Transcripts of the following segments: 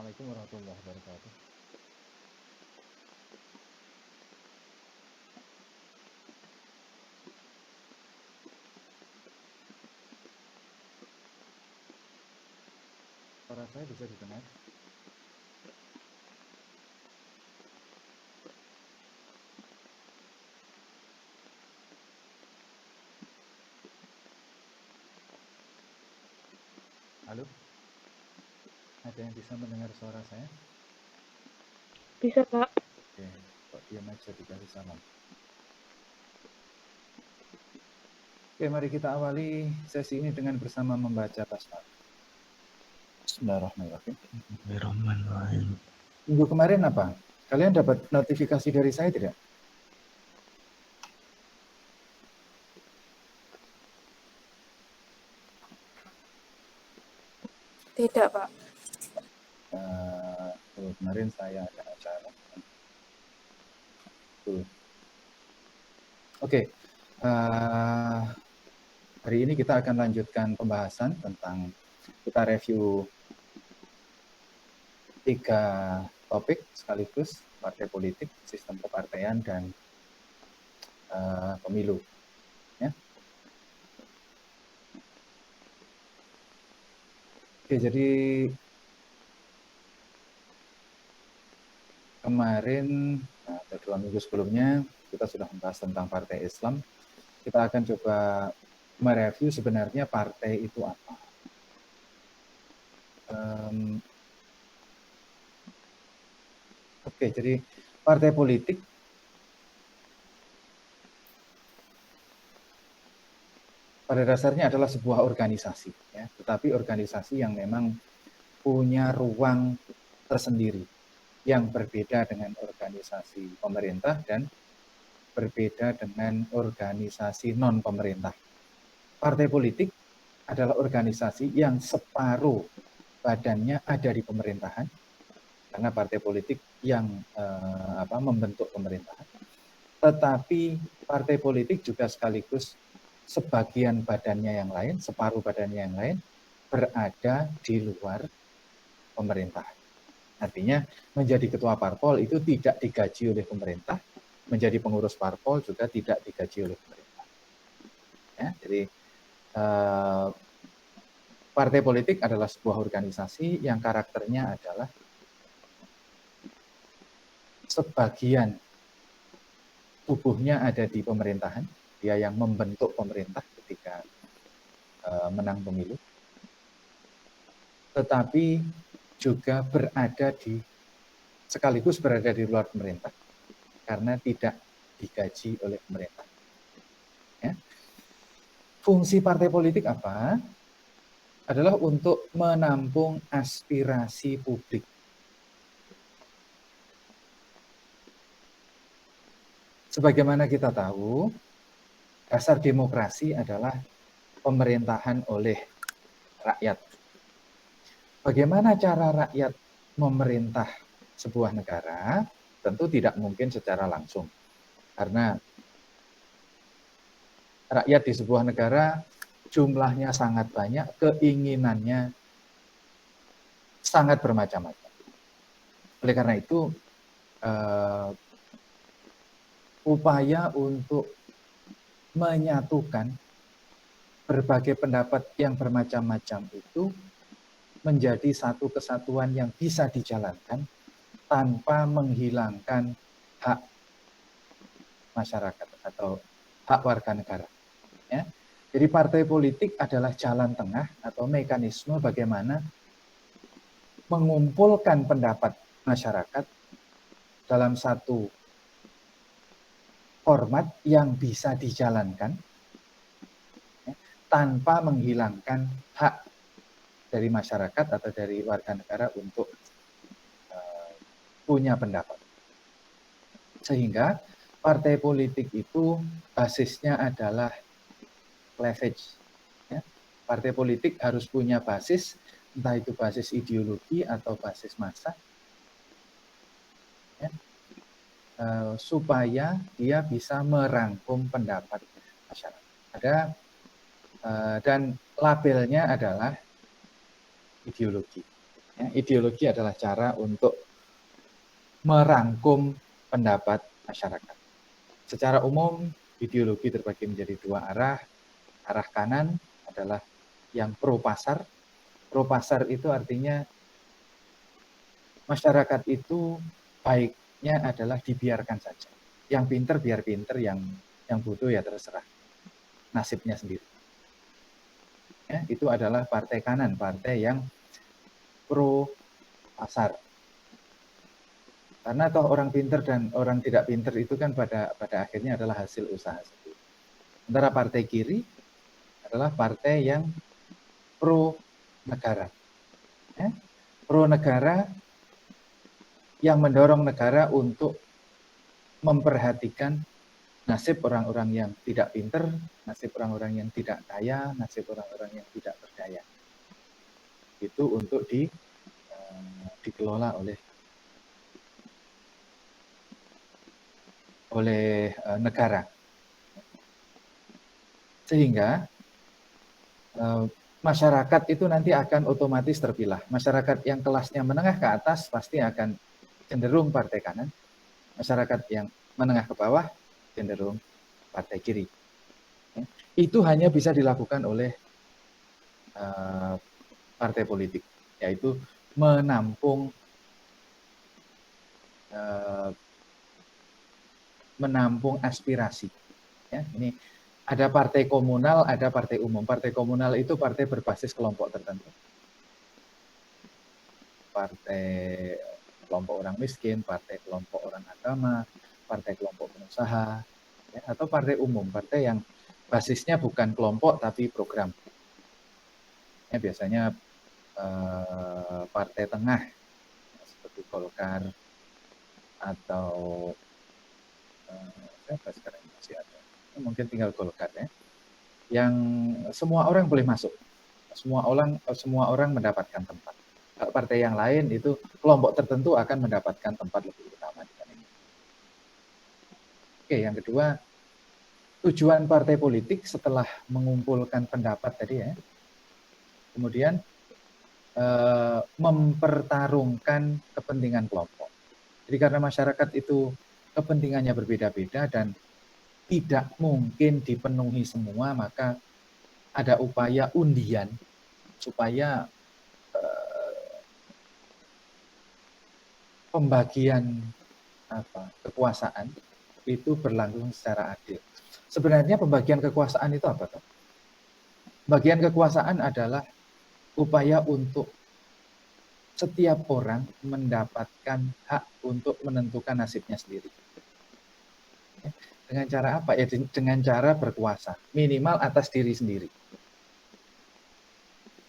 Assalamualaikum warahmatullahi wabarakatuh. Suara saya bisa didengar? Halo? Ada yang bisa mendengar suara saya? Bisa, Pak. Oke, kok diam aja dikasih salam. Oke, mari kita awali sesi ini dengan bersama membaca basmalah. Bismillahirrahmanirrahim. Bismillahirrahmanirrahim. Minggu kemarin apa? Kalian dapat notifikasi dari saya tidak? Tidak, Pak. Kemarin saya ada acara. Oke, hari ini kita akan lanjutkan pembahasan tentang kita review 3 topik sekaligus, partai politik, sistem kepartaian, dan pemilu. Ya. Oke, jadi kemarin atau 2 minggu sebelumnya kita sudah membahas tentang partai Islam. Kita akan coba mereview sebenarnya partai itu apa. Oke, jadi partai politik pada dasarnya adalah sebuah organisasi, ya, tetapi organisasi yang memang punya ruang tersendiri yang berbeda dengan organisasi pemerintah dan berbeda dengan organisasi non-pemerintah. Partai politik adalah organisasi yang separuh badannya ada di pemerintahan, karena partai politik yang membentuk pemerintahan. Tetapi partai politik juga sekaligus sebagian badannya yang lain, separuh badannya yang lain, berada di luar pemerintahan. Artinya menjadi ketua parpol itu tidak digaji oleh pemerintah, menjadi pengurus parpol juga tidak digaji oleh pemerintah. Ya, jadi partai politik adalah sebuah organisasi yang karakternya adalah sebagian tubuhnya ada di pemerintahan, dia yang membentuk pemerintah ketika menang pemilu, tetapi juga sekaligus berada di luar pemerintah karena tidak digaji oleh pemerintah. Ya. Fungsi partai politik apa? Adalah untuk menampung aspirasi publik. Sebagaimana kita tahu, dasar demokrasi adalah pemerintahan oleh rakyat. Bagaimana cara rakyat memerintah sebuah negara? Tentu tidak mungkin secara langsung. Karena rakyat di sebuah negara jumlahnya sangat banyak, keinginannya sangat bermacam-macam. Oleh karena itu, upaya untuk menyatukan berbagai pendapat yang bermacam-macam itu menjadi satu kesatuan yang bisa dijalankan tanpa menghilangkan hak masyarakat atau hak warga negara. Ya. Jadi partai politik adalah jalan tengah atau mekanisme bagaimana mengumpulkan pendapat masyarakat dalam satu format yang bisa dijalankan ya, tanpa menghilangkan hak dari masyarakat atau dari warga negara untuk punya pendapat. Sehingga partai politik itu basisnya adalah cleavage. Ya. Partai politik harus punya basis, entah itu basis ideologi atau basis massa, ya, supaya dia bisa merangkum pendapat masyarakat. Dan labelnya adalah ideologi. Ya, ideologi adalah cara untuk merangkum pendapat masyarakat. Secara umum, ideologi terbagi menjadi dua arah. Arah kanan adalah yang pro pasar. Pro pasar itu artinya masyarakat itu baiknya adalah dibiarkan saja. Yang pinter biar pinter, yang bodoh ya terserah. Nasibnya sendiri. Ya, itu adalah partai kanan, partai yang pro pasar. Karena toh orang pinter dan orang tidak pinter itu kan pada akhirnya adalah hasil usaha sendiri. Sementara partai kiri adalah partai yang pro negara. Ya, pro negara yang mendorong negara untuk memperhatikan nasib orang-orang yang tidak pinter, nasib orang-orang yang tidak kaya, nasib orang-orang yang tidak berdaya. Itu untuk dikelola oleh negara. Sehingga masyarakat itu nanti akan otomatis terpilah. Masyarakat yang kelasnya menengah ke atas pasti akan cenderung partai kanan. Masyarakat yang menengah ke bawah cenderung partai kiri. Itu hanya bisa dilakukan oleh partai politik, yaitu menampung aspirasi. Ya, ini ada partai komunal, ada partai umum. Partai komunal itu partai berbasis kelompok tertentu. Partai kelompok orang miskin, partai kelompok orang agama, partai kelompok pengusaha, ya, atau partai umum, partai yang basisnya bukan kelompok tapi program. Ya, biasanya partai tengah seperti Golkar atau siapa sekarang masih ada, mungkin tinggal Golkar ya, yang semua orang boleh masuk, semua orang mendapatkan tempat. Partai yang lain itu kelompok tertentu akan mendapatkan tempat lebih utama. Oke, yang kedua, tujuan partai politik setelah mengumpulkan pendapat tadi ya, kemudian mempertarungkan kepentingan kelompok. Jadi karena masyarakat itu kepentingannya berbeda-beda dan tidak mungkin dipenuhi semua, maka ada upaya undian supaya pembagian kekuasaan itu berlangsung secara adil. Sebenarnya pembagian kekuasaan itu apa? Pembagian kekuasaan adalah upaya untuk setiap orang mendapatkan hak untuk menentukan nasibnya sendiri. Dengan cara apa? Ya dengan cara berkuasa, minimal atas diri sendiri.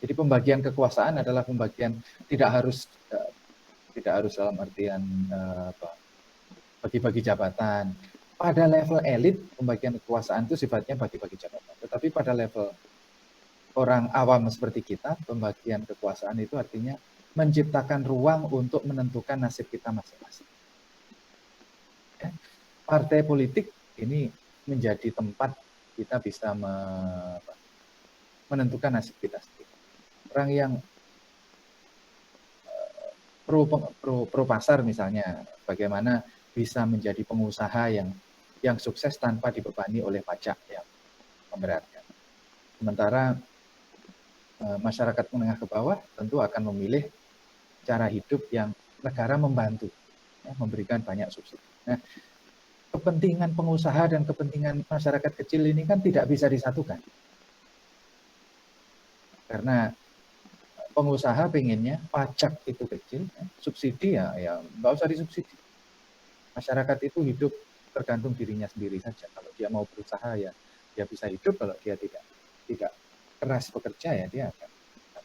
Jadi pembagian kekuasaan adalah pembagian tidak harus dalam artian bagi-bagi jabatan. Pada level elit, pembagian kekuasaan itu sifatnya bagi-bagi jabatan. Tetapi pada level orang awam seperti kita, pembagian kekuasaan itu artinya menciptakan ruang untuk menentukan nasib kita masing-masing. Ya. Partai politik ini menjadi tempat kita bisa menentukan nasib kita sendiri. Orang yang pro pasar misalnya, bagaimana bisa menjadi pengusaha yang sukses tanpa dibebani oleh pajak yang memberatkan. Sementara masyarakat menengah ke bawah tentu akan memilih cara hidup yang negara membantu, ya, memberikan banyak subsidi. Nah, kepentingan pengusaha dan kepentingan masyarakat kecil ini kan tidak bisa disatukan. Karena pengusaha pengennya pajak itu kecil, ya, subsidi ya nggak usah disubsidi. Masyarakat itu hidup tergantung dirinya sendiri saja. Kalau dia mau berusaha ya dia bisa hidup, kalau dia tidak keras bekerja ya dia akan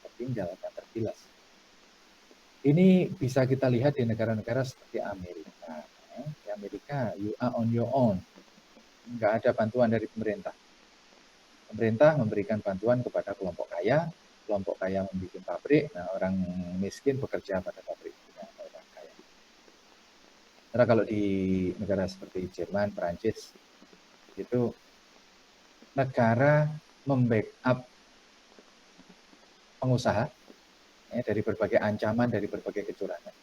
tertinggal, akan tergilas. Ini bisa kita lihat di negara-negara seperti Amerika. Di Amerika, you are on your own. Nggak ada bantuan dari pemerintah. Pemerintah memberikan bantuan kepada kelompok kaya membuat pabrik, nah orang miskin bekerja pada pabrik. Nah, orang kaya. Karena kalau di negara seperti Jerman, Perancis, itu negara membackup pengusaha, ya, dari berbagai ancaman, dari berbagai kecurangan.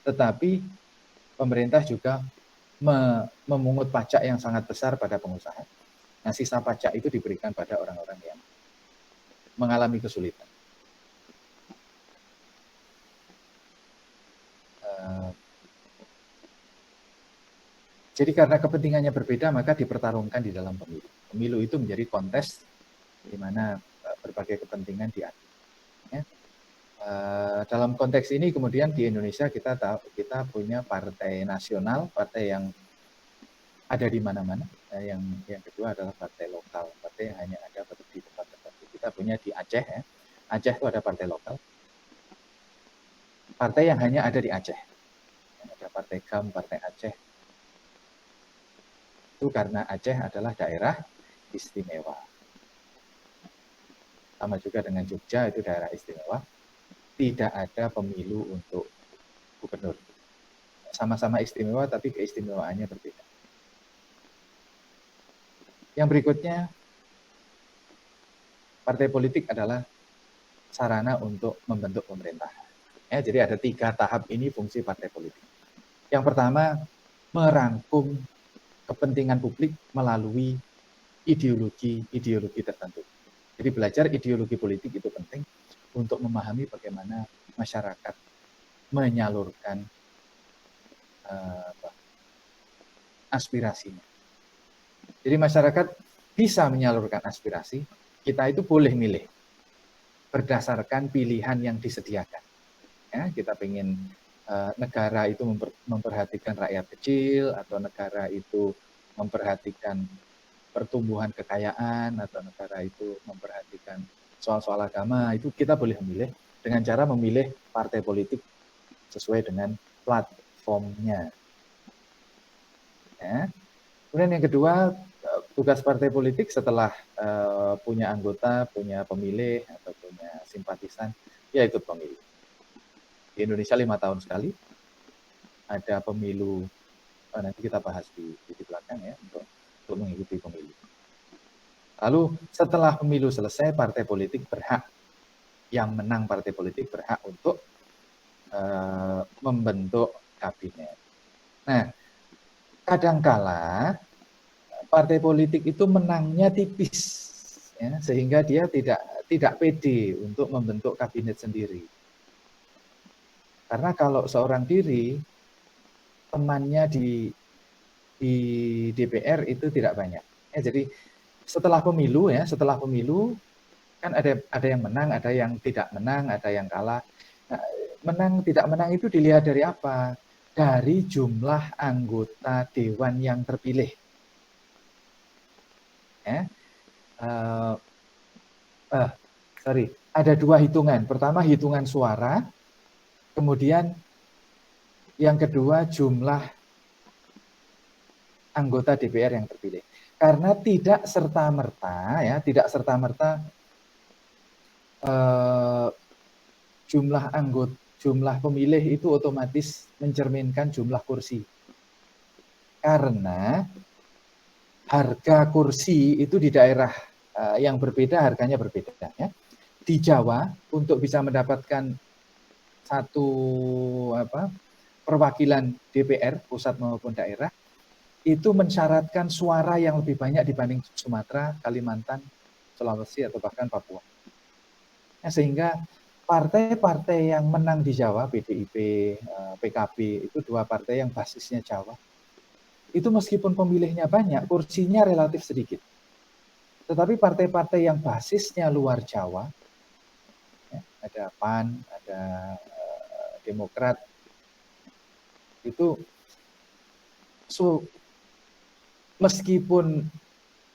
Tetapi pemerintah juga memungut pajak yang sangat besar pada pengusaha. Nah, sisa pajak itu diberikan pada orang-orang yang mengalami kesulitan. Jadi karena kepentingannya berbeda, maka dipertarungkan di dalam pemilu. Pemilu itu menjadi kontes di mana berbagai kepentingan diadu. Ya. Dalam konteks ini kemudian di Indonesia kita punya partai nasional, partai yang ada di mana-mana. Yang kedua adalah partai lokal, partai yang hanya ada di tempat tertentu. Kita punya di Aceh, ya. Aceh itu ada partai lokal. Partai yang hanya ada di Aceh. Ada partai GAM, partai Aceh. Itu karena Aceh adalah daerah istimewa. Sama juga dengan Jogja, itu daerah istimewa. Tidak ada pemilu untuk gubernur. Sama-sama istimewa, tapi keistimewaannya berbeda. Yang berikutnya, partai politik adalah sarana untuk membentuk pemerintahan. Ya, jadi ada 3 tahap ini fungsi partai politik. Yang pertama, merangkum kepentingan publik melalui ideologi tertentu. Jadi belajar ideologi politik itu penting untuk memahami bagaimana masyarakat menyalurkan aspirasinya. Jadi masyarakat bisa menyalurkan aspirasi, kita itu boleh milih berdasarkan pilihan yang disediakan. Ya, kita ingin negara itu memperhatikan rakyat kecil, atau negara itu memperhatikan pertumbuhan kekayaan, atau negara itu memperhatikan soal-soal agama, itu kita boleh memilih dengan cara memilih partai politik sesuai dengan platformnya. Ya. Kemudian yang kedua, tugas partai politik setelah punya anggota, punya pemilih, atau punya simpatisan, ya ikut pemilu. Di Indonesia 5 tahun sekali, ada pemilu, nanti kita bahas di belakang ya, untuk mengikuti pemilu. Lalu setelah pemilu selesai, partai politik berhak, yang menang partai politik berhak untuk membentuk kabinet. Nah, kadangkala partai politik itu menangnya tipis, ya, sehingga dia tidak pede untuk membentuk kabinet sendiri. Karena kalau seorang diri, temannya di DPR itu tidak banyak. Ya, jadi setelah pemilu kan ada yang menang, ada yang tidak menang, ada yang kalah. Nah, menang tidak menang itu dilihat dari apa? Dari jumlah anggota dewan yang terpilih. Ya. Ada 2 hitungan. Pertama hitungan suara, kemudian yang kedua jumlah anggota DPR yang terpilih. Karena tidak serta-merta jumlah pemilih itu otomatis mencerminkan jumlah kursi. Karena harga kursi itu di daerah yang berbeda harganya berbeda. Ya. Di Jawa untuk bisa mendapatkan satu perwakilan DPR pusat maupun daerah itu mensyaratkan suara yang lebih banyak dibanding Sumatera, Kalimantan, Sulawesi atau bahkan Papua. Nah, sehingga partai-partai yang menang di Jawa, PDIP, PKB, itu 2 partai yang basisnya Jawa. Itu meskipun pemilihnya banyak, kursinya relatif sedikit. Tetapi partai-partai yang basisnya luar Jawa, ya, ada PAN, ada Demokrat, itu meskipun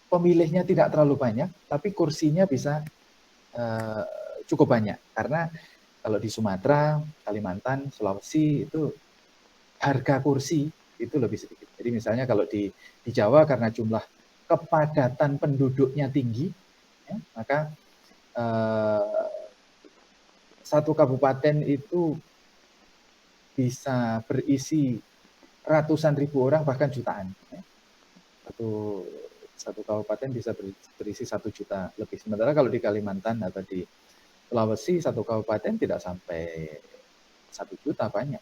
pemilihnya tidak terlalu banyak, tapi kursinya bisa cukup banyak. Karena kalau di Sumatera, Kalimantan, Sulawesi itu harga kursi itu lebih sedikit. Jadi misalnya kalau di Jawa karena jumlah kepadatan penduduknya tinggi, ya, maka satu kabupaten itu bisa berisi ratusan ribu orang bahkan jutaan. Ya. Satu kabupaten bisa berisi 1 juta lebih. Sementara kalau di Kalimantan atau di Sulawesi satu kabupaten tidak sampai 1 juta, banyak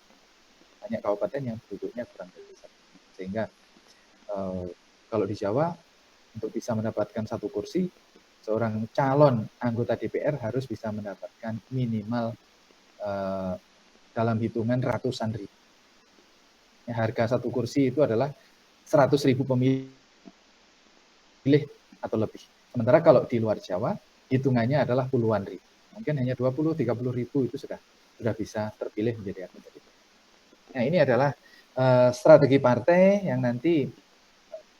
kabupaten yang penduduknya kurang dari 1 juta. Sehingga kalau di Jawa untuk bisa mendapatkan 1 kursi, seorang calon anggota DPR harus bisa mendapatkan minimal dalam hitungan ratusan ribu. Ya, harga 1 kursi itu adalah 100.000 pemilih atau lebih. Sementara kalau di luar Jawa, hitungannya adalah puluhan ribu. Mungkin hanya 20-30 ribu itu sudah bisa terpilih menjadi anggota DPR. Nah, ini adalah strategi partai yang nanti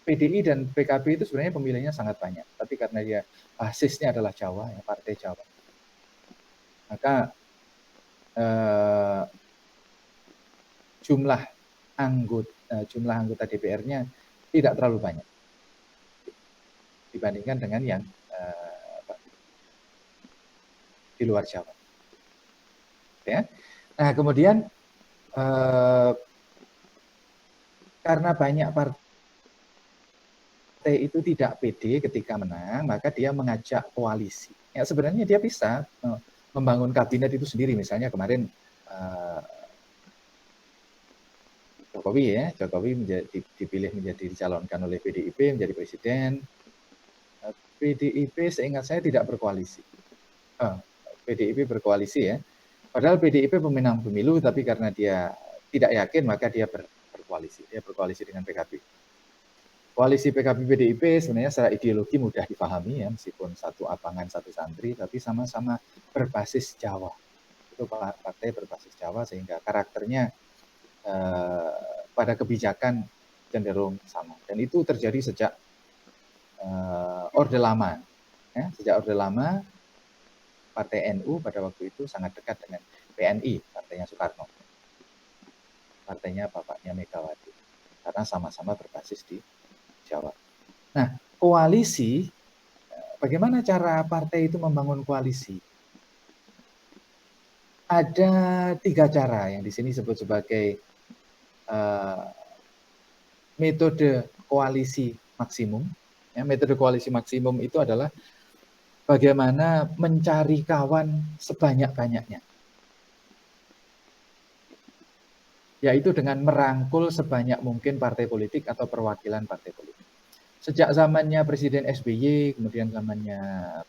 PDI dan PKB itu sebenarnya pemilihnya sangat banyak. Tapi karena dia basisnya adalah Jawa, ya, partai Jawa, maka jumlah anggota DPR-nya tidak terlalu banyak dibandingkan dengan yang di luar Jawa. Ya. Nah, kemudian karena banyak partai itu tidak pede ketika menang, maka dia mengajak koalisi. Ya, sebenarnya dia bisa membangun kabinet itu sendiri. Misalnya kemarin Jokowi dipilih dicalonkan oleh PDIP menjadi presiden. PDIP seingat saya tidak berkoalisi. PDIP berkoalisi ya. Padahal PDIP pemenang pemilu, tapi karena dia tidak yakin maka dia berkoalisi. Dia berkoalisi dengan PKB. Koalisi PKB-PDIP sebenarnya secara ideologi mudah dipahami ya, meskipun satu abangan satu santri, tapi sama-sama berbasis Jawa. Itu partai berbasis Jawa sehingga karakternya pada kebijakan cenderung sama. Dan itu terjadi sejak Orde Lama. Ya, sejak Orde Lama, Partai NU pada waktu itu sangat dekat dengan PNI, partainya Soekarno. Partainya bapaknya Megawati. Karena sama-sama berbasis di Jawa. Nah, koalisi, bagaimana cara partai itu membangun koalisi? Ada 3 cara yang di sini disebut sebagai metode koalisi maksimum. Ya, metode koalisi maksimum itu adalah bagaimana mencari kawan sebanyak-banyaknya. Yaitu dengan merangkul sebanyak mungkin partai politik atau perwakilan partai politik. Sejak zamannya Presiden SBY, kemudian zamannya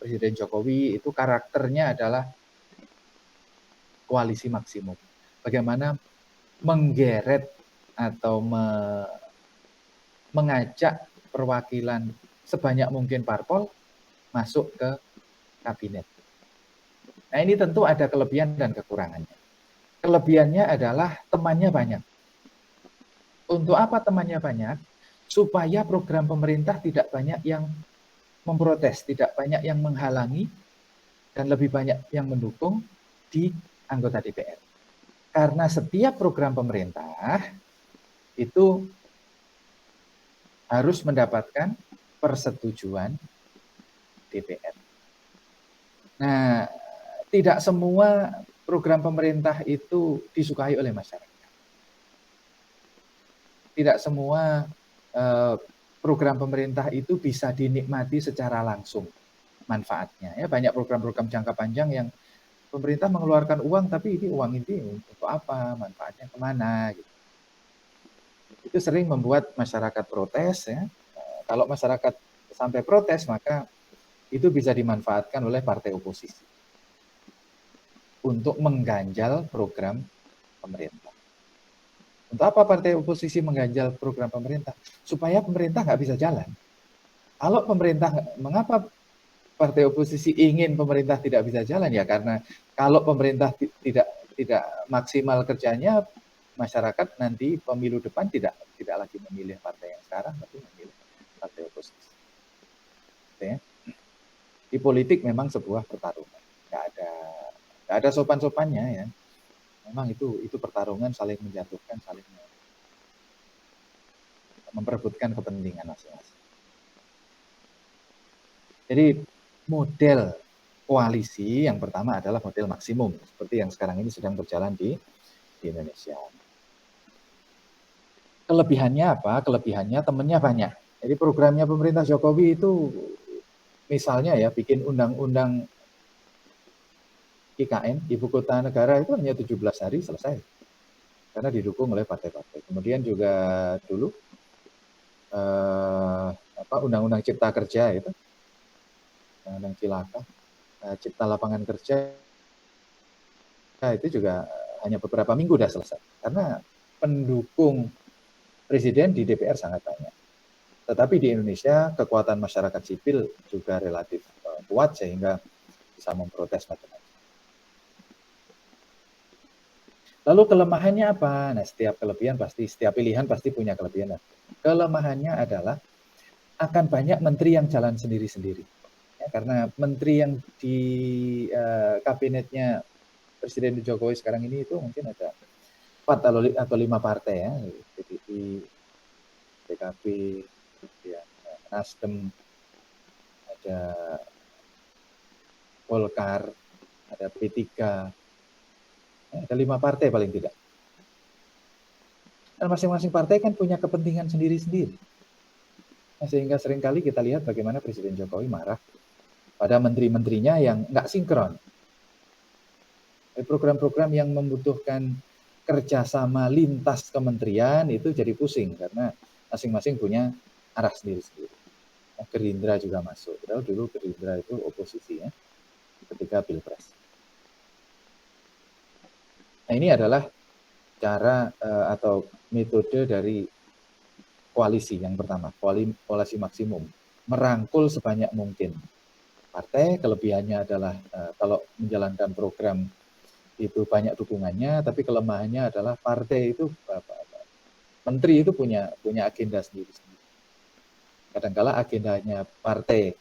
Presiden Jokowi, itu karakternya adalah koalisi maksimum. Bagaimana menggeret atau mengajak perwakilan sebanyak mungkin parpol masuk ke kabinet. Nah, ini tentu ada kelebihan dan kekurangannya. Kelebihannya adalah temannya banyak. Untuk apa temannya banyak? Supaya program pemerintah tidak banyak yang memprotes, tidak banyak yang menghalangi, dan lebih banyak yang mendukung di anggota DPR. Karena setiap program pemerintah itu harus mendapatkan persetujuan DPR. Nah, tidak semua program pemerintah itu disukai oleh masyarakat. Tidak semua program pemerintah itu bisa dinikmati secara langsung manfaatnya. Ya, banyak program-program jangka panjang yang pemerintah mengeluarkan uang, tapi uang ini untuk apa, manfaatnya kemana, gitu. Itu sering membuat masyarakat protes. Ya. Kalau masyarakat sampai protes, maka itu bisa dimanfaatkan oleh partai oposisi untuk mengganjal program pemerintah. Untuk apa partai oposisi mengganjal program pemerintah? Supaya pemerintah nggak bisa jalan. Kalau pemerintah, mengapa partai oposisi ingin pemerintah tidak bisa jalan? Ya karena kalau pemerintah tidak maksimal kerjanya, masyarakat nanti pemilu depan tidak lagi memilih partai yang sekarang, tapi memilih partai oposisi. Ya. Di politik memang sebuah pertarungan, nggak ada sopan-sopannya ya. Memang itu pertarungan saling menjatuhkan, saling memperebutkan kepentingan masing-masing. Jadi model koalisi yang pertama adalah model maksimum, seperti yang sekarang ini sedang berjalan di Indonesia. Kelebihannya apa? Kelebihannya temennya banyak. Jadi programnya pemerintah Jokowi itu misalnya ya bikin undang-undang IKN, ibu kota negara itu hanya 17 hari selesai. Karena didukung oleh partai-partai. Kemudian juga dulu Undang-Undang Cipta Kerja itu, Undang-Undang Cilaka, Cipta Lapangan Kerja itu juga hanya beberapa minggu sudah selesai. Karena pendukung presiden di DPR sangat banyak. Tetapi di Indonesia kekuatan masyarakat sipil juga relatif kuat sehingga bisa memprotes macam-macam. Lalu kelemahannya apa? Nah, setiap pilihan pasti punya kelebihan. Kelemahannya adalah akan banyak menteri yang jalan sendiri-sendiri. Ya, karena menteri yang di kabinetnya Presiden Jokowi sekarang ini itu mungkin ada 4 atau 5 partai ya, PDI, PKB, ya, Nasdem, ada Golkar, ada P3, ada 5 partai paling tidak. Dan masing-masing partai kan punya kepentingan sendiri-sendiri. Nah, sehingga seringkali kita lihat bagaimana Presiden Jokowi marah pada menteri-menterinya yang nggak sinkron. Program-program yang membutuhkan kerjasama lintas kementerian itu jadi pusing karena masing-masing punya arah sendiri-sendiri. Nah, Gerindra juga masuk. Padahal dulu Gerindra itu oposisi ya ketika Pilpres. Nah, ini adalah cara atau metode dari koalisi yang pertama, koalisi maksimum, merangkul sebanyak mungkin partai. Kelebihannya adalah kalau menjalankan program itu banyak dukungannya, tapi kelemahannya adalah partai itu menteri itu punya agenda sendiri-sendiri. Kadang-kala agendanya partai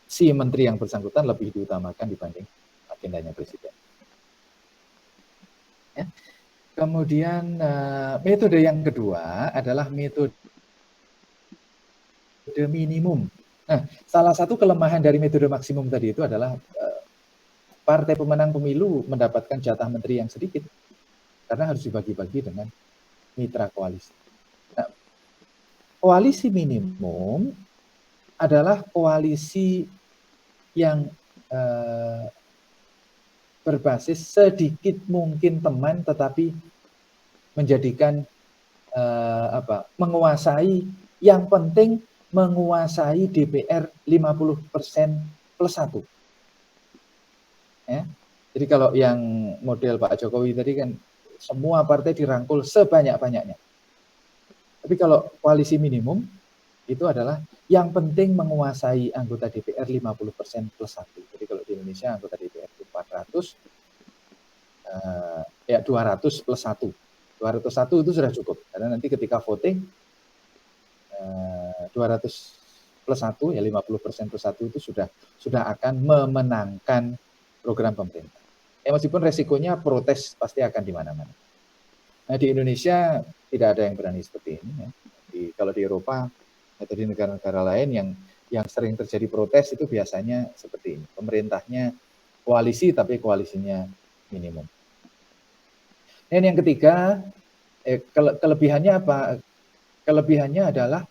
si menteri yang bersangkutan lebih diutamakan dibanding agendanya presiden. Ya. Kemudian metode yang kedua adalah metode minimum. Nah, salah satu kelemahan dari metode maksimum tadi itu adalah partai pemenang pemilu mendapatkan jatah menteri yang sedikit karena harus dibagi-bagi dengan mitra koalisi. Nah, koalisi minimum adalah koalisi yang berbasis sedikit mungkin teman tetapi menjadikan menguasai, yang penting menguasai DPR 50% plus 1. Ya. Jadi kalau yang model Pak Jokowi tadi kan semua partai dirangkul sebanyak-banyaknya. Tapi kalau koalisi minimum itu adalah yang penting menguasai anggota DPR 50% plus 1. Jadi kalau di Indonesia anggota DPR itu 400, 200 plus 1. 201 itu sudah cukup. Karena nanti ketika voting 200 plus 1, ya 50% plus 1 itu sudah akan memenangkan program pemerintah. Ya meskipun resikonya protes pasti akan di mana-mana. Nah di Indonesia tidak ada yang berani seperti ini. Ya. Kalau di Eropa atau di negara-negara lain yang sering terjadi protes itu biasanya seperti ini. Pemerintahnya koalisi tapi koalisinya minimum. Dan yang ketiga, kelebihannya apa? Kelebihannya adalah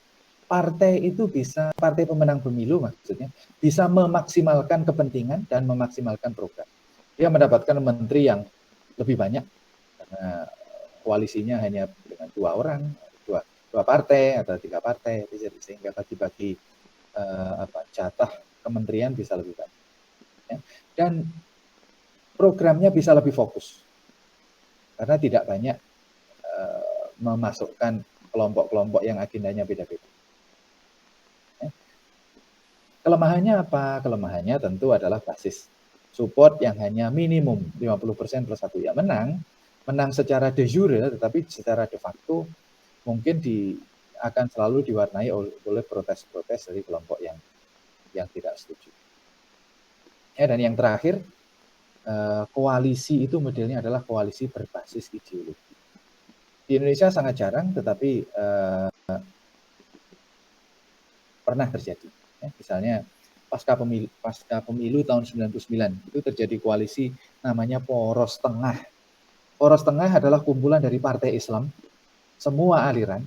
partai itu partai pemenang pemilu maksudnya, bisa memaksimalkan kepentingan dan memaksimalkan program. Dia mendapatkan menteri yang lebih banyak karena koalisinya hanya dengan 2 orang, dua partai atau 3 partai, sehingga bagi-bagi jatah kementerian bisa lebih banyak. Ya. Dan programnya bisa lebih fokus karena tidak banyak memasukkan kelompok-kelompok yang agendanya beda-beda. Kelemahannya apa? Kelemahannya tentu adalah basis support yang hanya minimum 50% plus 1. Ya menang secara de jure, tetapi secara de facto mungkin akan selalu diwarnai oleh protes-protes dari kelompok yang tidak setuju. Ya, dan yang terakhir, koalisi itu modelnya adalah koalisi berbasis ideologi. Di Indonesia sangat jarang, tetapi pernah terjadi. Ya, misalnya pasca pemilu tahun 99 itu terjadi koalisi namanya Poros Tengah. Poros Tengah adalah kumpulan dari partai Islam, semua aliran,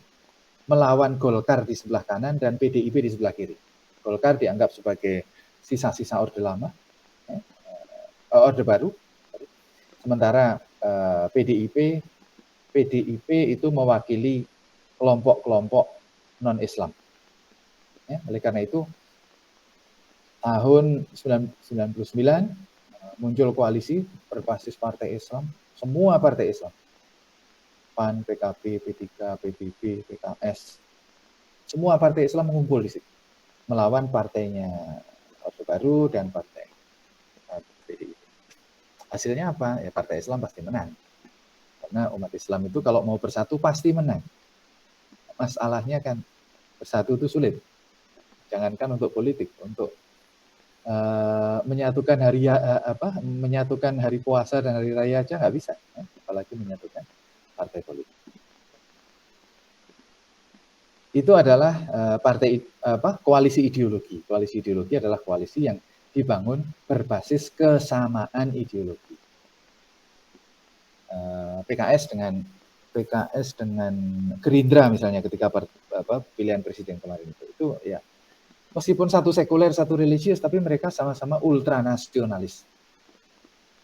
melawan Golkar di sebelah kanan dan PDIP di sebelah kiri. Golkar dianggap sebagai sisa-sisa orde lama, orde baru, Sementara PDIP itu mewakili kelompok-kelompok non-Islam. Ya, oleh karena itu tahun 1999 muncul koalisi berbasis partai Islam, semua partai Islam, PAN, PKB, P3, PBB, PKS, semua partai Islam mengumpul di situ melawan partainya Orde Baru dan partai PDIP. Hasilnya apa? Ya partai Islam pasti menang. Karena umat Islam itu kalau mau bersatu pasti menang. Masalahnya kan bersatu itu sulit. Jangankan untuk politik, untuk menyatukan menyatukan hari puasa dan hari raya aja nggak bisa, ya? Apalagi menyatukan partai politik. Itu adalah koalisi ideologi. Koalisi ideologi adalah koalisi yang dibangun berbasis kesamaan ideologi. PKS dengan Gerindra misalnya ketika pilihan presiden kemarin itu ya meskipun satu sekuler satu religius tapi mereka sama-sama ultranasionalis,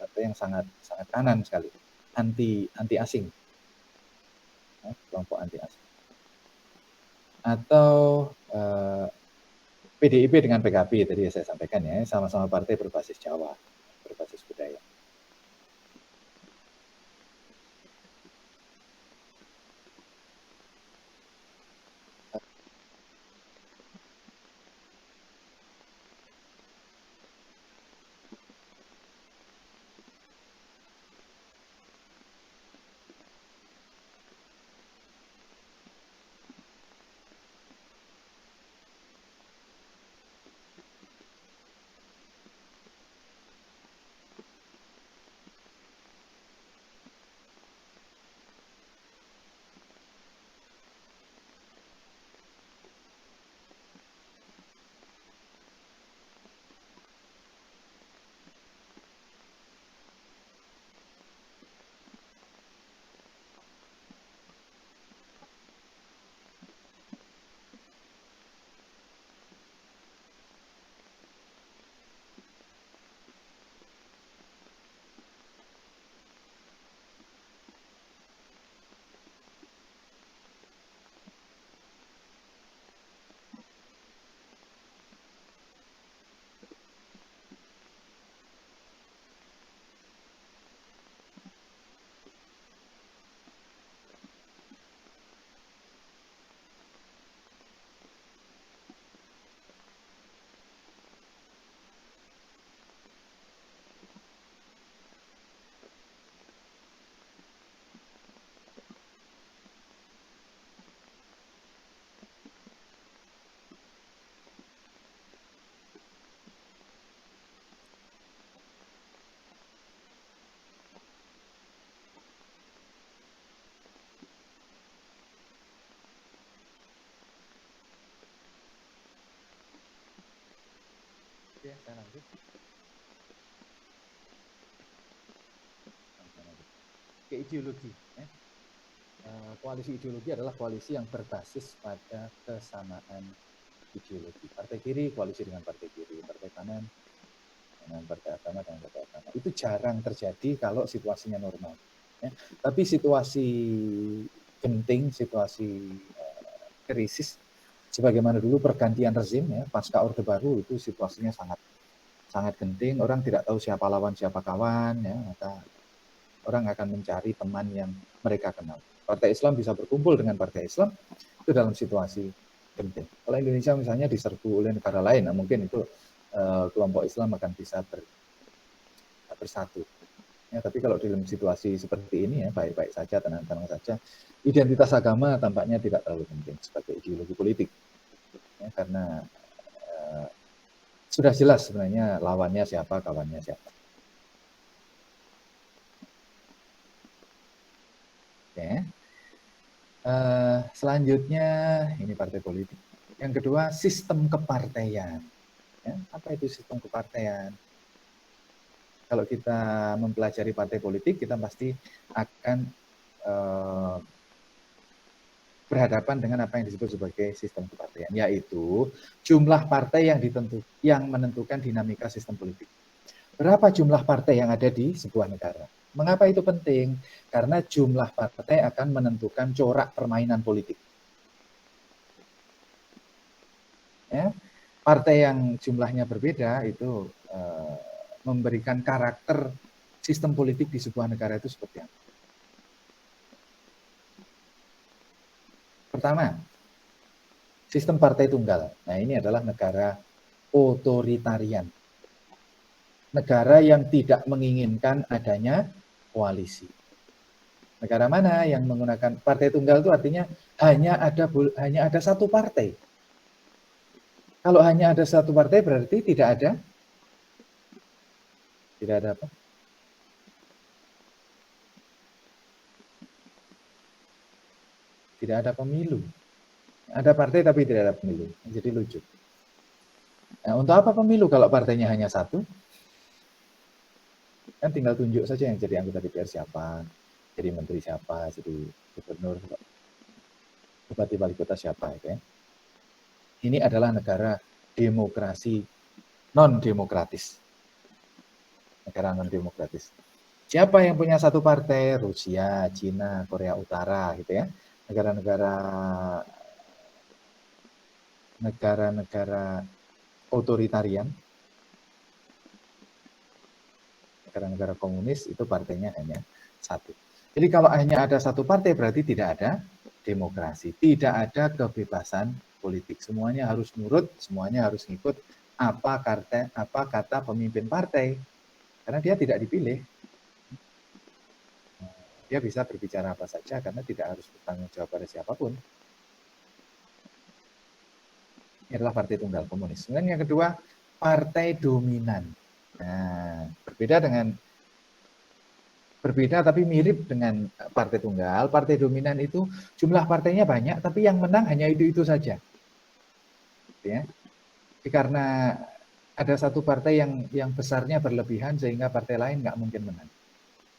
partai yang sangat kanan sekali, anti asing, ya, kelompok anti asing. Atau PDIP dengan PKB tadi saya sampaikan ya, sama-sama partai berbasis Jawa, berbasis budaya. Oke, saya lanjut. Ke ideologi. Ya. Koalisi ideologi adalah koalisi yang berbasis pada kesamaan ideologi. Partai kiri koalisi dengan partai kiri, partai kanan dengan partai agama dengan partai agama. Itu jarang terjadi kalau situasinya normal. Ya. Tapi situasi genting, situasi krisis, sebagaimana dulu pergantian rezim ya, pasca Orde Baru itu situasinya sangat genting, orang tidak tahu siapa lawan siapa kawan ya, maka orang akan mencari teman yang mereka kenal. Partai Islam bisa berkumpul dengan partai Islam itu dalam situasi genting. Kalau Indonesia misalnya diserbu oleh negara lain, nah mungkin itu kelompok Islam akan bisa bersatu. Ya, tapi kalau dalam situasi seperti ini ya baik-baik saja, tenang-tenang saja. Identitas agama tampaknya tidak terlalu penting sebagai ideologi politik, ya, karena sudah jelas sebenarnya lawannya siapa, kawannya siapa. Oke. Selanjutnya ini partai politik. Yang kedua sistem kepartaian. Ya, apa itu sistem kepartaian? Kalau kita mempelajari partai politik, kita pasti akan berhadapan dengan apa yang disebut sebagai sistem kepartaian, yaitu jumlah partai yang menentukan dinamika sistem politik. Berapa jumlah partai yang ada di sebuah negara? Mengapa itu penting? Karena jumlah partai akan menentukan corak permainan politik. Ya, partai yang jumlahnya berbeda itu memberikan karakter sistem politik di sebuah negara itu seperti apa. Pertama, sistem partai tunggal. Nah, ini adalah negara otoritarian. Negara yang tidak menginginkan adanya koalisi. Negara mana yang menggunakan partai tunggal itu artinya hanya ada satu partai. Kalau hanya ada satu partai berarti tidak ada apa? Tidak ada pemilu. Ada partai tapi tidak ada pemilu. Jadi lucu. Nah, untuk apa pemilu kalau partainya hanya satu? Kan tinggal tunjuk saja yang jadi anggota DPR siapa, jadi menteri siapa, jadi gubernur, bupati wali kota siapa, gitu ya. Ini adalah negara demokrasi non-demokratis. Negara non-demokratis. Siapa yang punya satu partai? Rusia, Cina, Korea Utara, gitu ya. Negara-negara otoritarian, negara-negara komunis itu partainya hanya satu. Jadi kalau hanya ada satu partai berarti tidak ada demokrasi, tidak ada kebebasan politik. Semuanya harus nurut, semuanya harus ngikut apa kata pemimpin partai. Karena dia tidak dipilih. Dia bisa berbicara apa saja karena tidak harus bertanggung jawab pada siapapun. Ini adalah partai tunggal komunis. Kemudian yang kedua, partai dominan. Nah, berbeda tapi mirip dengan partai tunggal. Partai dominan itu jumlah partainya banyak, tapi yang menang hanya itu saja. Ya. Karena ada satu partai yang besarnya berlebihan sehingga partai lain nggak mungkin menang.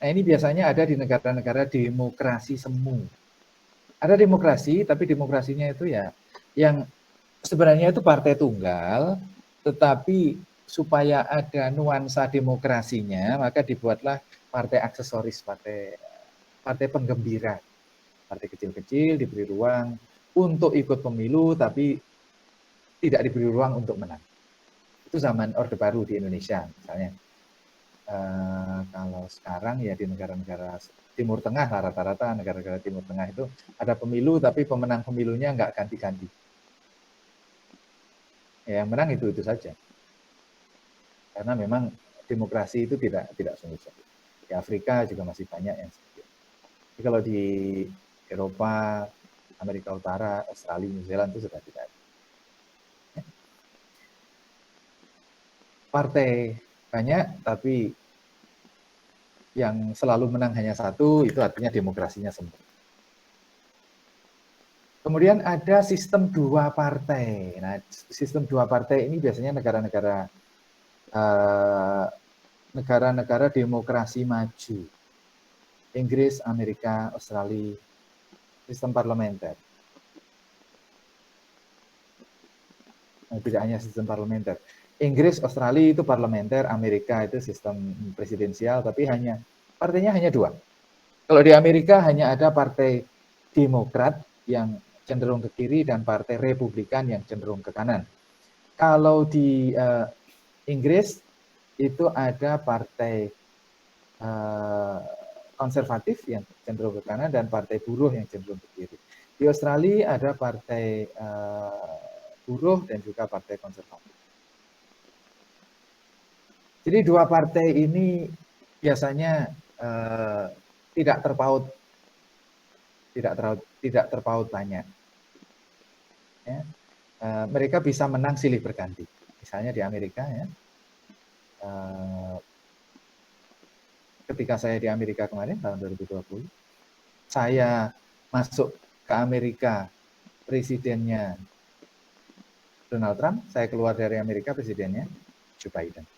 Nah, ini biasanya ada di negara-negara demokrasi semu. Ada demokrasi, tapi demokrasinya itu ya yang sebenarnya itu partai tunggal, tetapi supaya ada nuansa demokrasinya, maka dibuatlah partai aksesoris, partai penggembira. Partai kecil-kecil diberi ruang untuk ikut pemilu, tapi tidak diberi ruang untuk menang. Itu zaman Orde Baru di Indonesia, misalnya. Kalau sekarang ya di negara-negara Timur Tengah, rata-rata negara-negara Timur Tengah itu ada pemilu, tapi pemenang pemilunya nggak ganti-ganti. Ya, yang menang itu saja. Karena memang demokrasi itu tidak sungguh-sungguh. Di Afrika juga masih banyak yang seperti itu. Jadi kalau di Eropa, Amerika Utara, Australia, New Zealand itu sudah tidak ada. Partai banyak, tapi yang selalu menang hanya satu, itu artinya demokrasinya sempit. Kemudian ada sistem dua partai. Nah, sistem dua partai ini biasanya negara-negara demokrasi maju. Inggris, Amerika, Australia, sistem parlementer. Nah, tidak hanya sistem parlementer. Inggris, Australia itu parlementer, Amerika itu sistem presidensial, tapi partainya hanya dua. Kalau di Amerika hanya ada partai Demokrat yang cenderung ke kiri dan partai Republikan yang cenderung ke kanan. Kalau di Inggris itu ada partai konservatif yang cenderung ke kanan dan partai buruh yang cenderung ke kiri. Di Australia ada partai buruh dan juga partai konservatif. Jadi dua partai ini biasanya tidak terpaut banyak. Ya. Mereka bisa menang silih berganti. Misalnya di Amerika ya. Ketika saya di Amerika kemarin tahun 2020, saya masuk ke Amerika presidennya Donald Trump, saya keluar dari Amerika presidennya Joe Biden.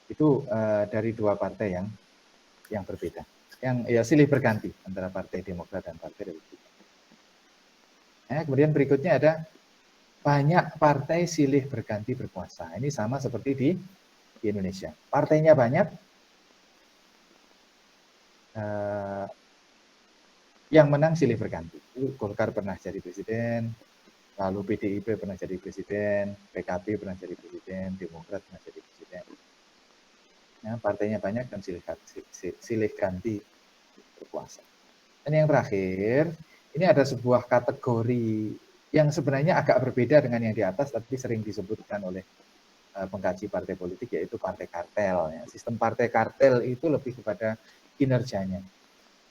Itu dari dua partai yang berbeda, yang ya silih berganti antara Partai Demokrat dan Partai Republikan. Kemudian berikutnya ada banyak partai silih berganti berkuasa. Ini sama seperti di Indonesia. Partainya banyak, yang menang silih berganti. Golkar pernah jadi presiden, lalu PDIP pernah jadi presiden, PKB pernah jadi presiden, Demokrat pernah jadi presiden. Ya, partainya banyak dan silih ganti berkuasa. Dan yang terakhir, ini ada sebuah kategori yang sebenarnya agak berbeda dengan yang di atas, tapi sering disebutkan oleh pengkaji partai politik, yaitu partai kartel. Ya. Sistem partai kartel itu lebih kepada kinerjanya.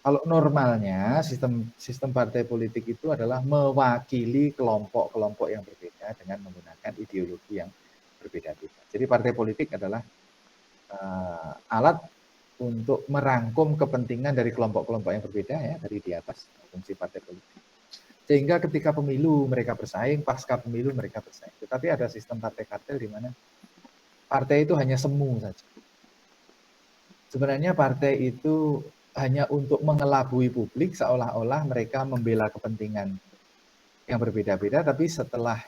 Kalau normalnya sistem partai politik itu adalah mewakili kelompok-kelompok yang berbeda dengan menggunakan ideologi yang berbeda-beda. Jadi partai politik adalah alat untuk merangkum kepentingan dari kelompok-kelompok yang berbeda ya dari di atas fungsi partai politik. Sehingga ketika pemilu mereka bersaing, pasca pemilu mereka bersaing. Tetapi ada sistem partai kartel di mana partai itu hanya semu saja. Sebenarnya partai itu hanya untuk mengelabui publik seolah-olah mereka membela kepentingan yang berbeda-beda, tapi setelah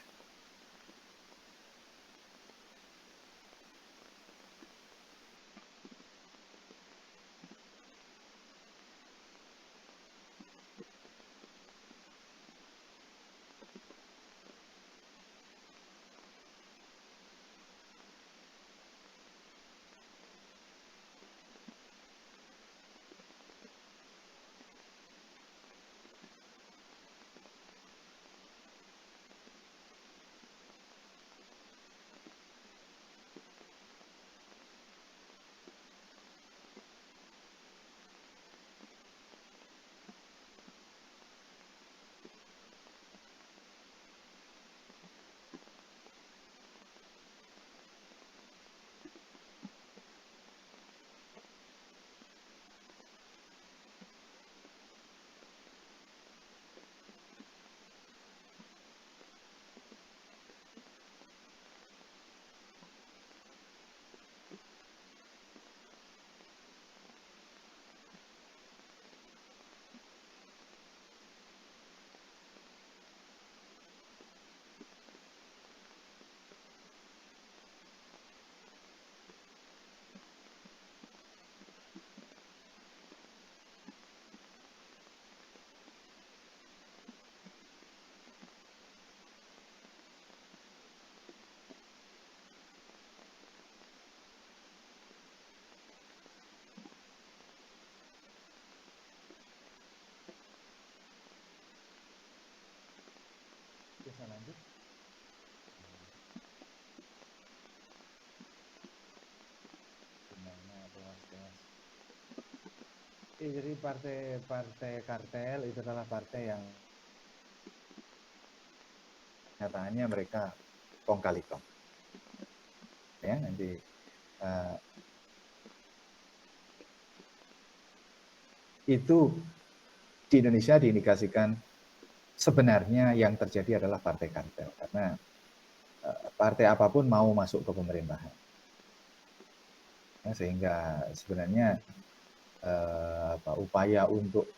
bisa lanjut. Jadi partai kartel itu adalah partai yang nyatanya mereka kong kali kong. Ya, nanti itu di Indonesia diindikasikan sebenarnya yang terjadi adalah partai kartel karena partai apapun mau masuk ke pemerintahan. Ya, sehingga sebenarnya upaya untuk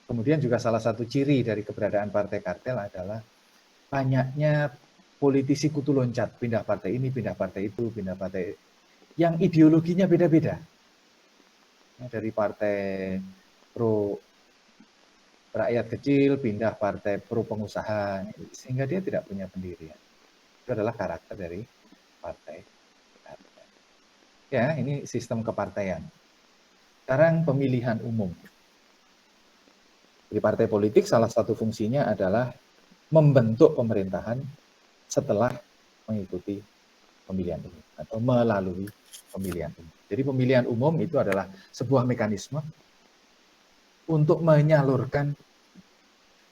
kemudian juga salah satu ciri dari keberadaan partai kartel adalah banyaknya politisi kutu loncat, pindah partai ini, pindah partai itu, pindah partai yang ideologinya beda-beda. Ya, dari partai pro rakyat kecil, pindah partai pro pengusaha, sehingga dia tidak punya pendirian. Itu adalah karakter dari partai kartel. Ya, ini sistem kepartaian. Sekarang pemilihan umum. Di partai politik salah satu fungsinya adalah membentuk pemerintahan setelah mengikuti pemilihan umum atau melalui pemilihan umum. Jadi pemilihan umum itu adalah sebuah mekanisme untuk menyalurkan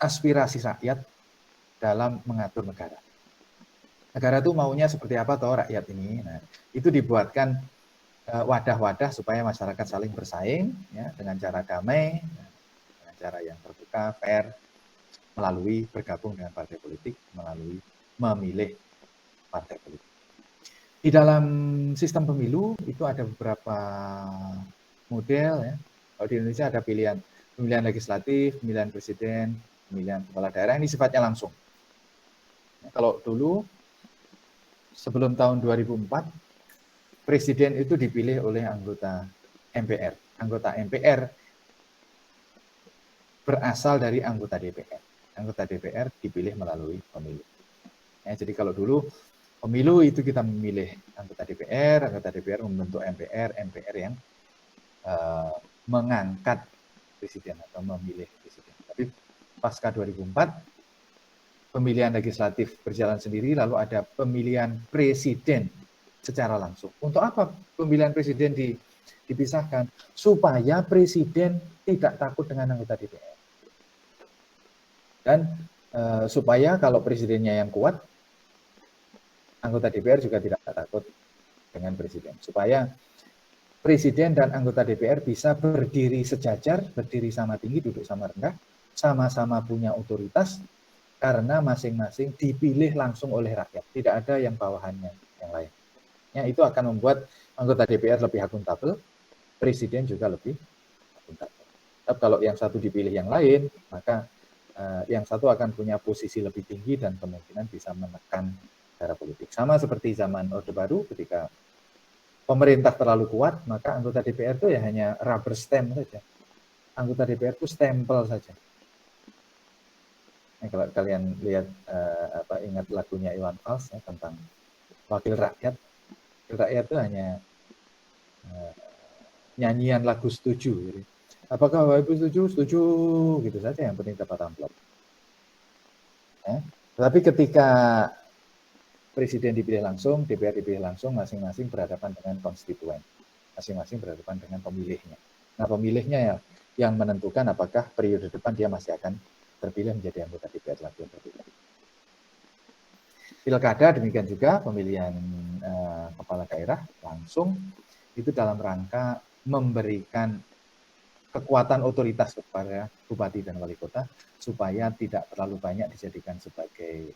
aspirasi rakyat dalam mengatur negara. Negara itu maunya seperti apa toh rakyat ini. Nah, itu dibuatkan wadah-wadah supaya masyarakat saling bersaing ya, dengan cara damai, dengan cara yang terbuka, fair, melalui bergabung dengan partai politik, melalui memilih partai politik. Di dalam sistem pemilu itu ada beberapa model ya. Kalau di Indonesia ada pemilihan legislatif, pemilihan presiden, pemilihan kepala daerah, ini sifatnya langsung. Kalau dulu sebelum tahun 2004 presiden itu dipilih oleh anggota MPR. anggota MPR berasal dari anggota DPR. Anggota DPR dipilih melalui pemilu. Ya, jadi kalau dulu pemilu itu kita memilih anggota DPR membentuk MPR, MPR yang mengangkat presiden atau memilih presiden. Tapi pasca 2004, pemilihan legislatif berjalan sendiri, lalu ada pemilihan presiden secara langsung. Untuk apa pemilihan presiden dipisahkan? Supaya presiden tidak takut dengan anggota DPR. Dan supaya kalau presidennya yang kuat, anggota DPR juga tidak takut dengan presiden. Supaya presiden dan anggota DPR bisa berdiri sejajar, berdiri sama tinggi, duduk sama rendah, sama-sama punya otoritas, karena masing-masing dipilih langsung oleh rakyat. Tidak ada yang bawahannya yang lain. Ya, itu akan membuat anggota DPR lebih akuntabel, presiden juga lebih akuntabel. Tapi kalau yang satu dipilih yang lain, maka yang satu akan punya posisi lebih tinggi dan kemungkinan bisa menekan secara politik. Sama seperti zaman Orde Baru, ketika pemerintah terlalu kuat, maka anggota DPR itu ya hanya rubber stamp saja. Anggota DPR itu stempel saja. Nah, kalau kalian lihat ingat lagunya Iwan Fals ya, tentang wakil rakyat itu hanya nyanyian lagu setuju. Jadi, apakah Bapak Ibu setuju? Setuju, gitu saja, yang penting dapat amplop. Ya. Tetapi ketika presiden dipilih langsung, DPR dipilih langsung, masing-masing berhadapan dengan konstituen, masing-masing berhadapan dengan pemilihnya. Nah, pemilihnya ya yang menentukan apakah periode depan dia masih akan terpilih menjadi anggota DPR lagi atau tidak. Pilkada demikian juga, pemilihan kepala daerah langsung itu dalam rangka memberikan kekuatan otoritas kepada bupati dan wali kota supaya tidak terlalu banyak dijadikan sebagai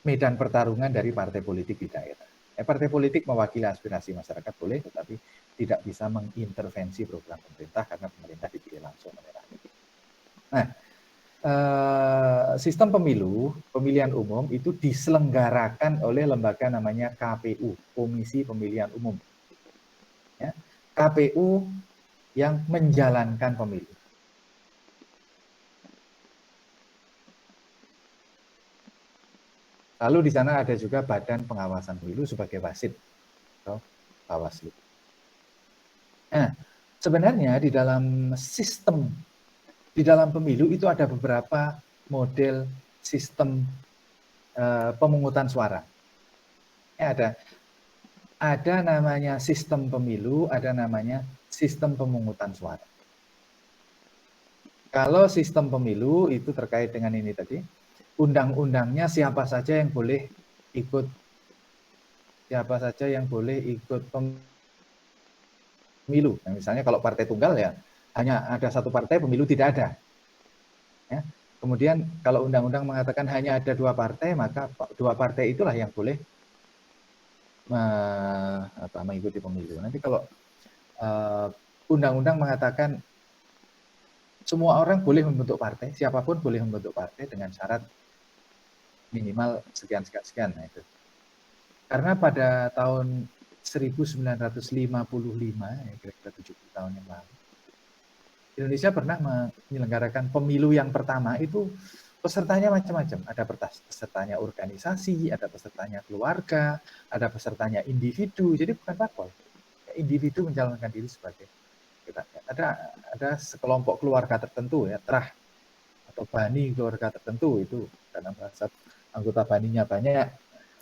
medan pertarungan dari partai politik di daerah. Partai politik mewakili aspirasi masyarakat boleh, tetapi tidak bisa mengintervensi program pemerintah karena pemerintah dipilih langsung oleh rakyat. Nah, sistem pemilu, pemilihan umum itu diselenggarakan oleh lembaga namanya KPU, Komisi Pemilihan Umum. Ya, KPU yang menjalankan pemilu. Lalu di sana ada juga Badan Pengawasan Pemilu sebagai wasit atau Bawaslu. Nah, sebenarnya di dalam sistem, di dalam pemilu itu ada beberapa model sistem pemungutan suara. Ya, ada namanya sistem pemilu, ada namanya sistem pemungutan suara. Kalau sistem pemilu itu terkait dengan ini tadi, undang-undangnya siapa saja yang boleh ikut pemilu. Nah, misalnya kalau partai tunggal ya hanya ada satu partai, pemilu tidak ada. Ya. Kemudian kalau undang-undang mengatakan hanya ada dua partai, maka dua partai itulah yang boleh mengikuti pemilu. Nanti kalau undang-undang mengatakan semua orang boleh membentuk partai, siapapun boleh membentuk partai dengan syarat minimal sekian. Nah, itu. Karena pada tahun 1955, ya kira-kira 70 tahun yang lalu, Indonesia pernah menyelenggarakan pemilu yang pertama itu pesertanya macam-macam. Ada pesertanya organisasi, ada pesertanya keluarga, ada pesertanya individu. Jadi bukan parpol. Individu mencalonkan diri sebagai rakyat. Ada sekelompok keluarga tertentu ya, terah atau bani keluarga tertentu itu karena merasa anggota baninya banyak.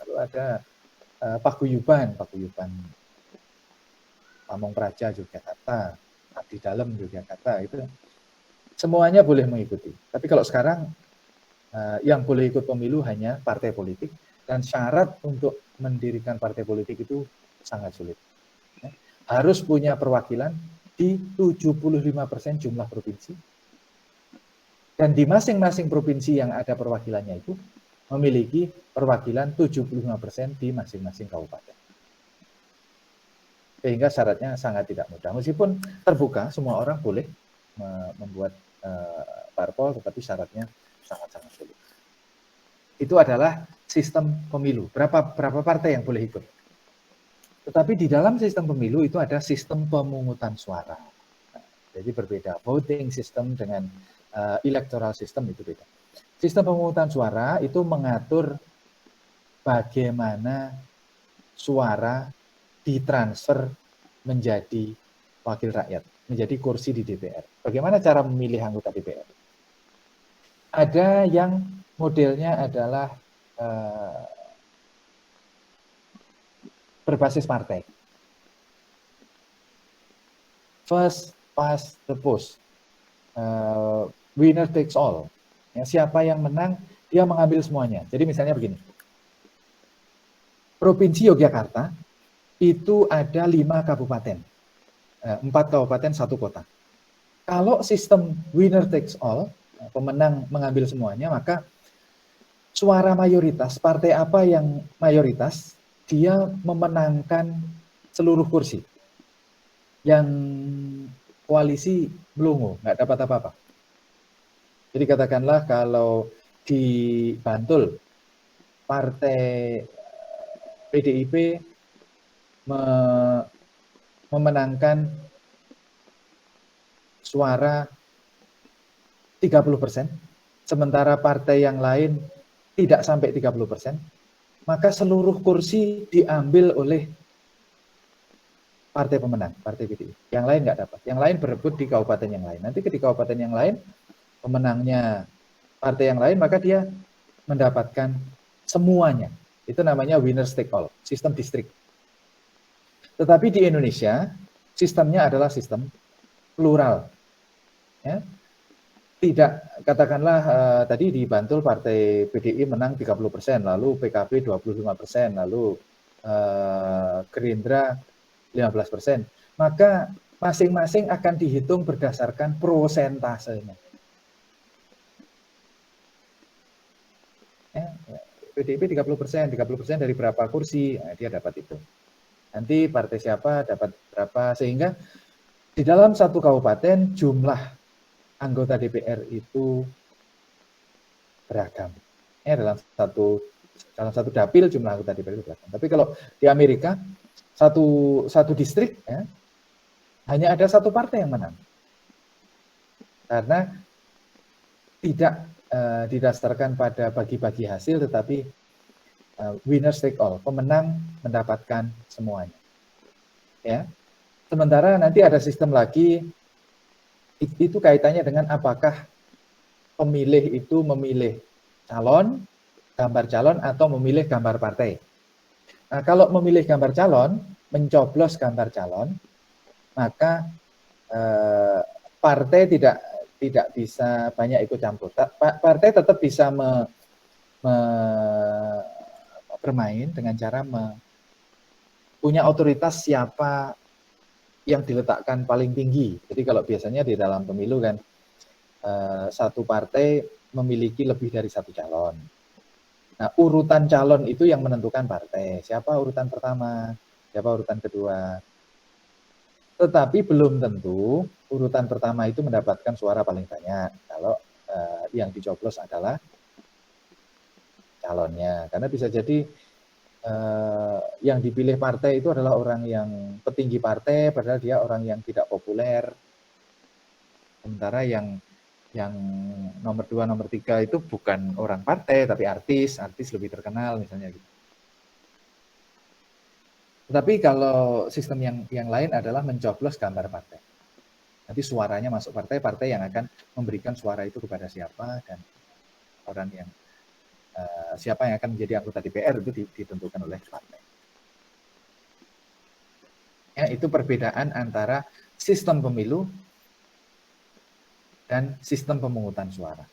Lalu ada paguyuban Pamong Praja Yogyakarta, Abdi Dalem Yogyakarta, itu semuanya boleh mengikuti. Tapi kalau sekarang yang boleh ikut pemilu hanya partai politik, dan syarat untuk mendirikan partai politik itu sangat sulit. Harus punya perwakilan di 75% jumlah provinsi, dan di masing-masing provinsi yang ada perwakilannya itu memiliki perwakilan 75% di masing-masing kabupaten. Sehingga syaratnya sangat tidak mudah. Meskipun terbuka, semua orang boleh membuat parpol, tetapi syaratnya sangat-sangat sulit. Itu adalah sistem pemilu. Berapa partai yang boleh ikut? Tetapi di dalam sistem pemilu itu ada sistem pemungutan suara. Nah, jadi berbeda. Voting system dengan electoral system itu beda. Sistem pemungutan suara itu mengatur bagaimana suara ditransfer menjadi wakil rakyat, menjadi kursi di DPR. Bagaimana cara memilih anggota DPR? Ada yang modelnya adalah berbasis partai. First past the post. Winner takes all. Ya, siapa yang menang, dia mengambil semuanya. Jadi misalnya begini. Provinsi Yogyakarta itu ada 5 kabupaten. 4 kabupaten, 1 kota. Kalau sistem winner takes all, pemenang mengambil semuanya, maka suara mayoritas, partai apa yang mayoritas, dia memenangkan seluruh kursi. Yang koalisi melongo, nggak dapat apa-apa. Jadi katakanlah kalau di Bantul, partai PDIP memenangkan suara 30%, sementara partai yang lain tidak sampai 30%, maka seluruh kursi diambil oleh partai pemenang, partai PDIP. Yang lain nggak dapat. Yang lain berebut di kabupaten yang lain. Nanti di kabupaten yang lain, pemenangnya partai yang lain, maka dia mendapatkan semuanya. Itu namanya winner take all, sistem distrik. Tetapi di Indonesia, sistemnya adalah sistem plural. Ya. Tidak, katakanlah tadi di Bantul partai PDI menang 30%, lalu PKB 25%, lalu Gerindra 15%. Maka masing-masing akan dihitung berdasarkan prosentasenya. Ya, PDIP 30%, 30% dari berapa kursi, nah, dia dapat itu. Nanti partai siapa dapat berapa, sehingga di dalam satu kabupaten jumlah anggota DPR itu beragam. Ya, dalam satu dapil jumlah anggota DPR itu beragam. Tapi kalau di Amerika satu distrik ya, hanya ada satu partai yang menang. Karena tidak didasarkan pada bagi-bagi hasil, tetapi winner take all, pemenang mendapatkan semuanya. Ya. Sementara nanti ada sistem lagi, itu kaitannya dengan apakah pemilih itu memilih calon, gambar calon, atau memilih gambar partai. Nah, kalau memilih gambar calon, mencoblos gambar calon, maka partai tidak bisa banyak ikut campur. Partai tetap bisa bermain dengan cara punya otoritas siapa yang diletakkan paling tinggi. Jadi kalau biasanya di dalam pemilu kan satu partai memiliki lebih dari satu calon. Nah, urutan calon itu yang menentukan partai. Siapa urutan pertama, siapa urutan kedua. Tetapi belum tentu urutan pertama itu mendapatkan suara paling banyak kalau yang dicoblos adalah calonnya. Karena bisa jadi yang dipilih partai itu adalah orang yang petinggi partai, padahal dia orang yang tidak populer. Sementara yang nomor 2, nomor 3 itu bukan orang partai, tapi artis lebih terkenal misalnya gitu. Tetapi kalau sistem yang lain adalah mencoblos gambar partai. Nanti suaranya masuk partai yang akan memberikan suara itu kepada siapa, dan orang yang siapa yang akan menjadi anggota DPR itu ditentukan oleh partai. Ya, itu perbedaan antara sistem pemilu dan sistem pemungutan suara.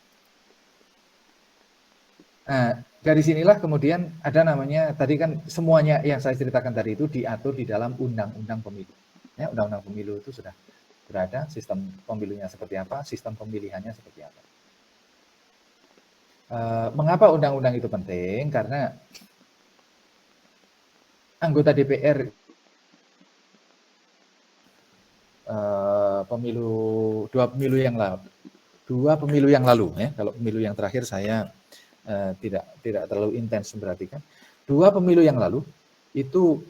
Nah, dari sinilah kemudian ada namanya, tadi kan semuanya yang saya ceritakan tadi itu diatur di dalam undang-undang pemilu. Ya, undang-undang pemilu itu sudah berada, sistem pemilunya seperti apa, sistem pemilihannya seperti apa. Mengapa undang-undang itu penting? Karena anggota DPR dua pemilu yang lalu ya, kalau pemilu yang terakhir saya tidak terlalu intens memperhatikan. 2 pemilu yang lalu itu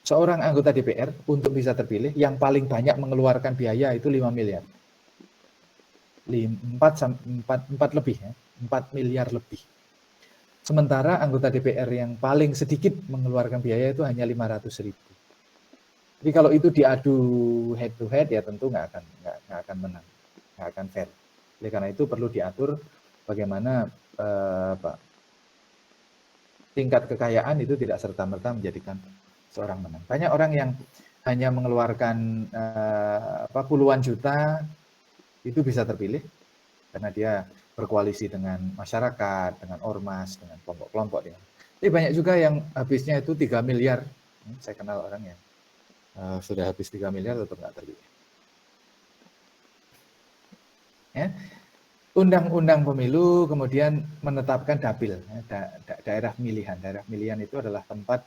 seorang anggota DPR untuk bisa terpilih yang paling banyak mengeluarkan biaya itu 5 miliar. 4 lebih ya, 4 miliar lebih. Sementara anggota DPR yang paling sedikit mengeluarkan biaya itu hanya 500.000. Jadi kalau itu diadu head to head ya tentu nggak akan menang, nggak akan fair. Oleh karena itu perlu diatur bagaimana tingkat kekayaan itu tidak serta-merta menjadikan seorang menang. Banyak orang yang hanya mengeluarkan puluhan juta itu bisa terpilih karena dia berkoalisi dengan masyarakat, dengan ormas, dengan kelompok-kelompok. Tapi banyak juga yang habisnya itu 3 miliar. Saya kenal orang yang sudah habis 3 miliar tetap nggak terpilih. Ya. Undang-undang pemilu kemudian menetapkan dapil, daerah pemilihan. Daerah pemilihan itu adalah tempat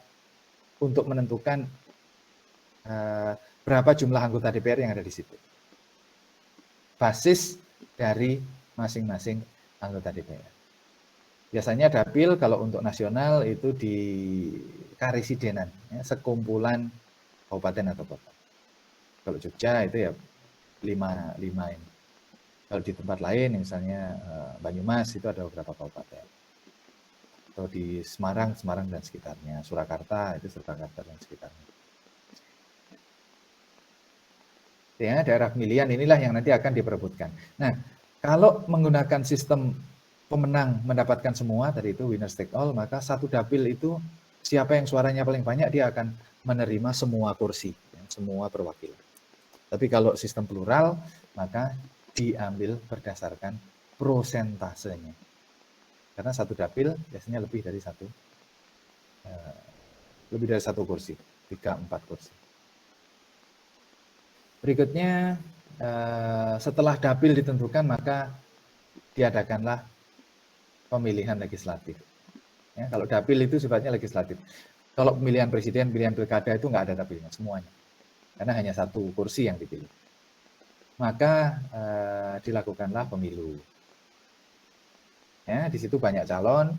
untuk menentukan berapa jumlah anggota DPR yang ada di situ. Basis dari masing-masing anggota DPR. Biasanya dapil kalau untuk nasional itu di karesidenan, ya, sekumpulan kabupaten atau kota. Kalau Jogja itu ya 5 ini. Kalau di tempat lain, misalnya Banyumas itu ada beberapa kabupaten. Atau di Semarang dan sekitarnya. Surakarta itu Surakarta dan sekitarnya. Ya, daerah pemilihan inilah yang nanti akan diperebutkan. Nah, kalau menggunakan sistem pemenang mendapatkan semua, tadi itu winner take all, maka satu dapil itu siapa yang suaranya paling banyak dia akan menerima semua kursi, ya, semua perwakilan. Tapi kalau sistem plural, maka diambil berdasarkan prosentasenya. Karena satu dapil biasanya lebih dari satu kursi, 3-4 kursi. Berikutnya, setelah dapil ditentukan, maka diadakanlah pemilihan legislatif. Ya, kalau dapil itu sifatnya legislatif. Kalau pemilihan presiden, pemilihan pilkada itu nggak ada dapilnya, semuanya. Karena hanya satu kursi yang dipilih. Maka dilakukanlah pemilu. Ya, di situ banyak calon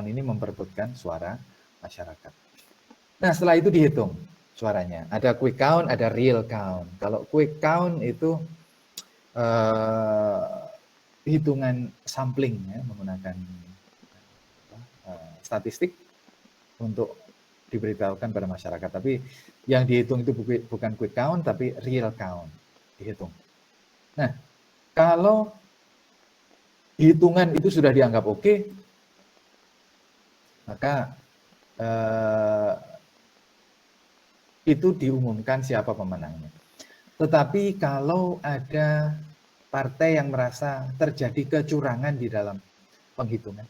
ini memperebutkan suara masyarakat. Nah, setelah itu dihitung suaranya. Ada quick count, ada real count. Kalau quick count itu hitungan sampling, ya, menggunakan statistik untuk diberitahukan pada masyarakat. Tapi yang dihitung itu bukan quick count, tapi real count. Dihitung. Nah, kalau hitungan itu sudah dianggap oke, maka itu diumumkan siapa pemenangnya. Tetapi kalau ada partai yang merasa terjadi kecurangan di dalam penghitungan,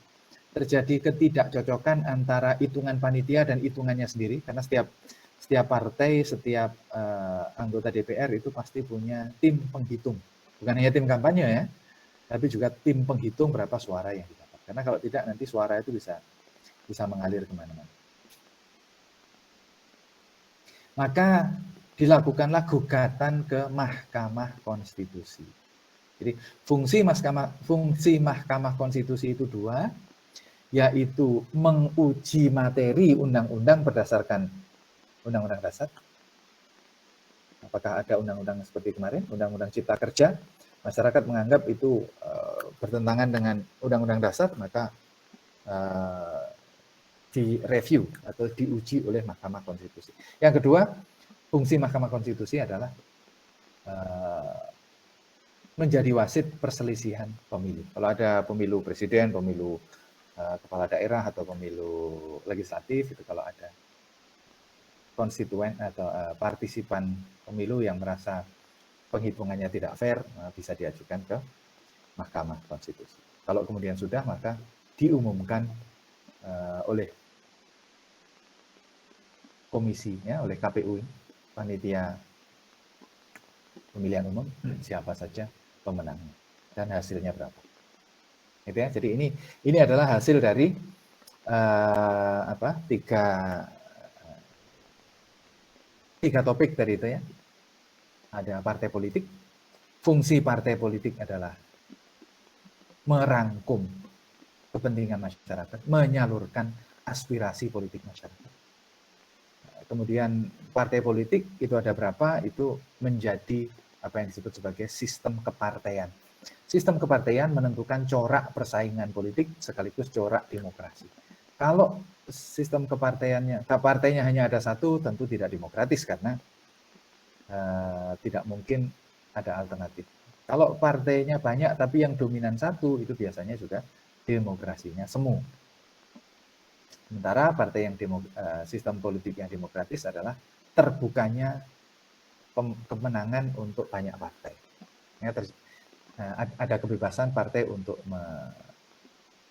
terjadi ketidakcocokan antara hitungan panitia dan hitungannya sendiri, karena setiap partai, setiap anggota DPR itu pasti punya tim penghitung. Bukan hanya tim kampanye ya, tapi juga tim penghitung berapa suara yang didapat. Karena kalau tidak nanti suara itu bisa mengalir kemana-mana. Maka dilakukanlah gugatan ke Mahkamah Konstitusi. Jadi fungsi Mahkamah Konstitusi itu dua, yaitu menguji materi undang-undang berdasarkan Undang-Undang Dasar. Apakah ada undang-undang seperti kemarin, Undang-Undang Cipta Kerja, masyarakat menganggap itu bertentangan dengan Undang-Undang Dasar, maka direview atau diuji oleh Mahkamah Konstitusi. Yang kedua, fungsi Mahkamah Konstitusi adalah menjadi wasit perselisihan pemilu. Kalau ada pemilu presiden, pemilu kepala daerah atau pemilu legislatif, itu kalau ada konstituen atau partisipan pemilu yang merasa penghitungannya tidak fair, bisa diajukan ke Mahkamah Konstitusi. Kalau kemudian sudah, maka diumumkan oleh komisi, ya, oleh KPU, panitia pemilihan umum, siapa saja pemenangnya dan hasilnya berapa. Gitu ya. Jadi ini adalah hasil dari tiga topik tadi itu ya. Ada partai politik. Fungsi partai politik adalah merangkum kepentingan masyarakat, menyalurkan aspirasi politik masyarakat. kemudian partai politik itu ada berapa, itu menjadi apa yang disebut sebagai sistem kepartaian. Sistem kepartaian menentukan corak persaingan politik sekaligus corak demokrasi. Kalau sistem partainya hanya ada satu, tentu tidak demokratis karena tidak mungkin ada alternatif. Kalau partainya banyak tapi yang dominan satu, itu biasanya sudah demokrasinya semu. Sementara partai yang sistem politik yang demokratis adalah terbukanya kemenangan untuk banyak partai. Ya, ada kebebasan partai untuk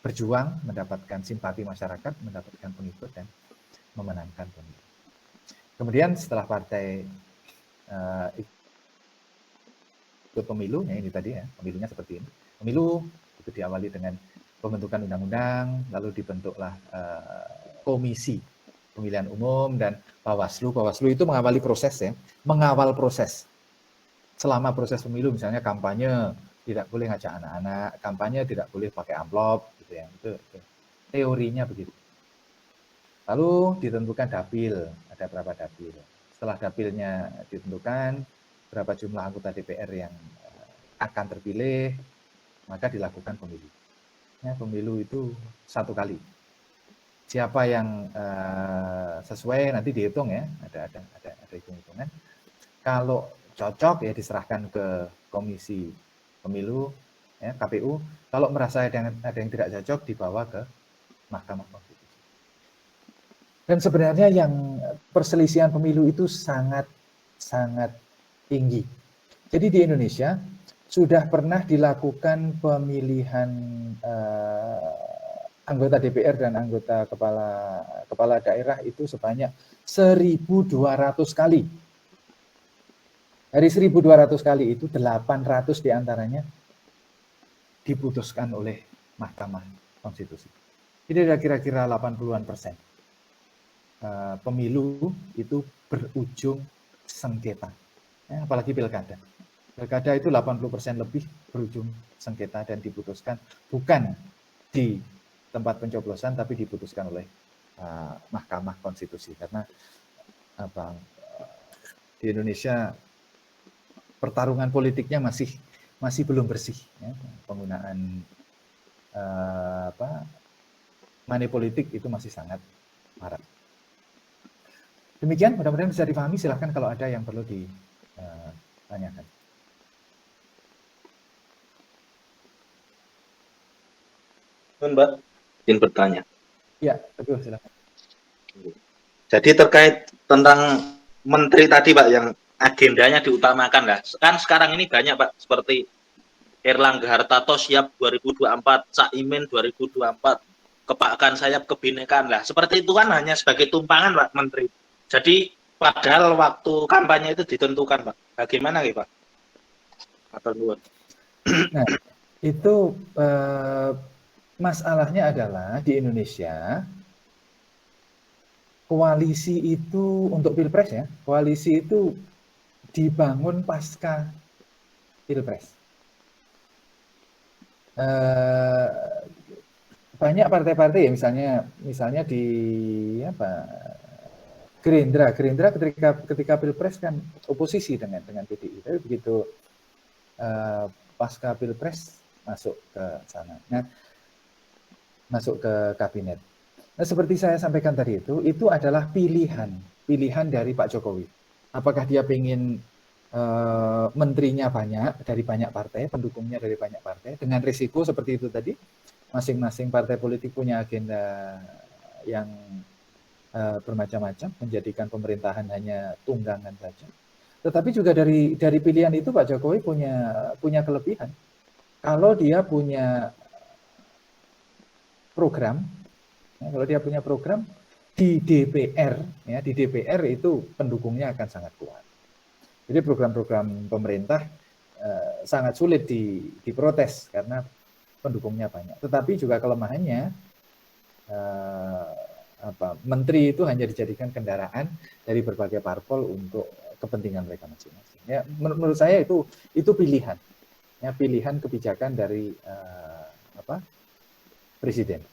berjuang, mendapatkan simpati masyarakat, mendapatkan pengikut, dan memenangkan pemilu. Kemudian setelah partai ikut pemilu, ya ini tadi ya, pemilunya seperti ini. Pemilu itu diawali dengan pembentukan undang-undang, lalu dibentuklah komisi pemilihan umum dan Bawaslu. Bawaslu itu mengawali proses ya, mengawal proses. Selama proses pemilu, misalnya kampanye tidak boleh ngajak anak-anak, kampanye tidak boleh pakai amplop, gitu ya. Itu teorinya begitu. Lalu ditentukan dapil, ada berapa dapil. Setelah dapilnya ditentukan, berapa jumlah anggota DPR yang akan terpilih, maka dilakukan pemilu. Ya, pemilu itu 1 kali. Siapa yang sesuai nanti dihitung ya, ada hitung-hitungan. Kalau cocok ya diserahkan ke komisi pemilu, ya, KPU. Kalau merasa ada yang tidak cocok, dibawa ke Mahkamah Konstitusi. Dan sebenarnya yang perselisihan pemilu itu sangat tinggi. Jadi di Indonesia sudah pernah dilakukan pemilihan anggota DPR dan anggota kepala daerah itu sebanyak 1.200 kali. Dari 1.200 kali itu 800 diantaranya diputuskan oleh Mahkamah Konstitusi. Jadi ada kira-kira 80-an% pemilu itu berujung sengketa. Ya, apalagi pilkada. Pilkada itu 80% lebih berujung sengketa dan diputuskan bukan di tempat pencoblosan tapi diputuskan oleh Mahkamah Konstitusi. Karena di Indonesia pertarungan politiknya masih belum bersih, ya. Penggunaan money politik itu masih sangat marak. Demikian, mudah-mudahan bisa dipahami. Silahkan kalau ada yang perlu ditanyakan. Mbak, izin bertanya. Ya, betul, silahkan. Jadi terkait tentang menteri tadi Pak yang agendanya diutamakan lah. Kan sekarang ini banyak Pak seperti Erlangga Hartarto siap 2024, Caimin 2024, kepakan sayap kebinekaan lah. Seperti itu kan hanya sebagai tumpangan Pak Menteri. Jadi padahal waktu kampanye itu ditentukan Pak. Bagaimana ya Pak? Nah, itu masalahnya adalah di Indonesia koalisi itu untuk pilpres ya, koalisi itu dibangun pasca pilpres. Banyak partai-partai ya, misalnya di Gerindra ketika pilpres kan oposisi dengan PDI, tapi begitu pasca pilpres masuk ke sana, nah, masuk ke kabinet. Nah, seperti saya sampaikan tadi itu adalah pilihan dari Pak Jokowi. Apakah dia ingin menterinya banyak dari banyak partai, pendukungnya dari banyak partai, dengan risiko seperti itu tadi, masing-masing partai politik punya agenda yang bermacam-macam, menjadikan pemerintahan hanya tunggangan saja. Tetapi juga dari pilihan itu Pak Jokowi punya kelebihan. Kalau dia punya program, kalau dia punya program di DPR, ya di DPR itu pendukungnya akan sangat kuat. Jadi program-program pemerintah sangat sulit diprotes karena pendukungnya banyak. Tetapi juga kelemahannya menteri itu hanya dijadikan kendaraan dari berbagai parpol untuk kepentingan mereka masing-masing. Ya, menurut saya itu pilihan, ya pilihan kebijakan dari presiden.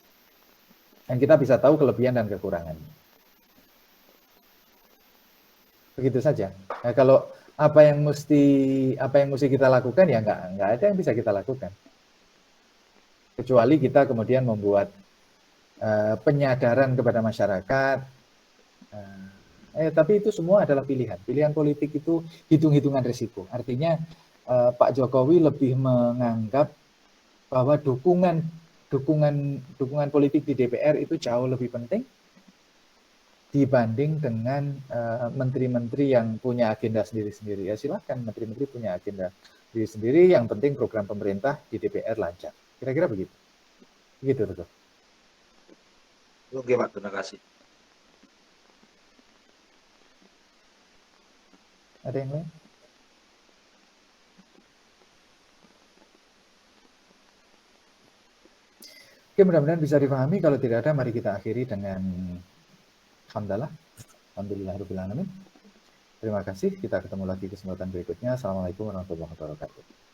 Dan kita bisa tahu kelebihan dan kekurangannya. Begitu saja. Nah, kalau apa yang mesti kita lakukan ya nggak ada yang bisa kita lakukan. Kecuali kita kemudian membuat penyadaran kepada masyarakat. Tapi itu semua adalah pilihan. Pilihan politik itu hitung-hitungan risiko. Artinya Pak Jokowi lebih menganggap bahwa dukungan politik di DPR itu jauh lebih penting dibanding dengan menteri-menteri yang punya agenda sendiri-sendiri. Ya silakan, menteri-menteri punya agenda sendiri. Yang penting program pemerintah di DPR lancar. Kira-kira begitu. Begitu, betul. Oke Pak, terima kasih. Ada yang lain? Oke, mudah-mudahan bisa dipahami. Kalau tidak ada, mari kita akhiri dengan hamdalah. Alhamdulillahirrahmanirrahim. Terima kasih. Kita ketemu lagi kesempatan berikutnya. Assalamualaikum warahmatullahi wabarakatuh.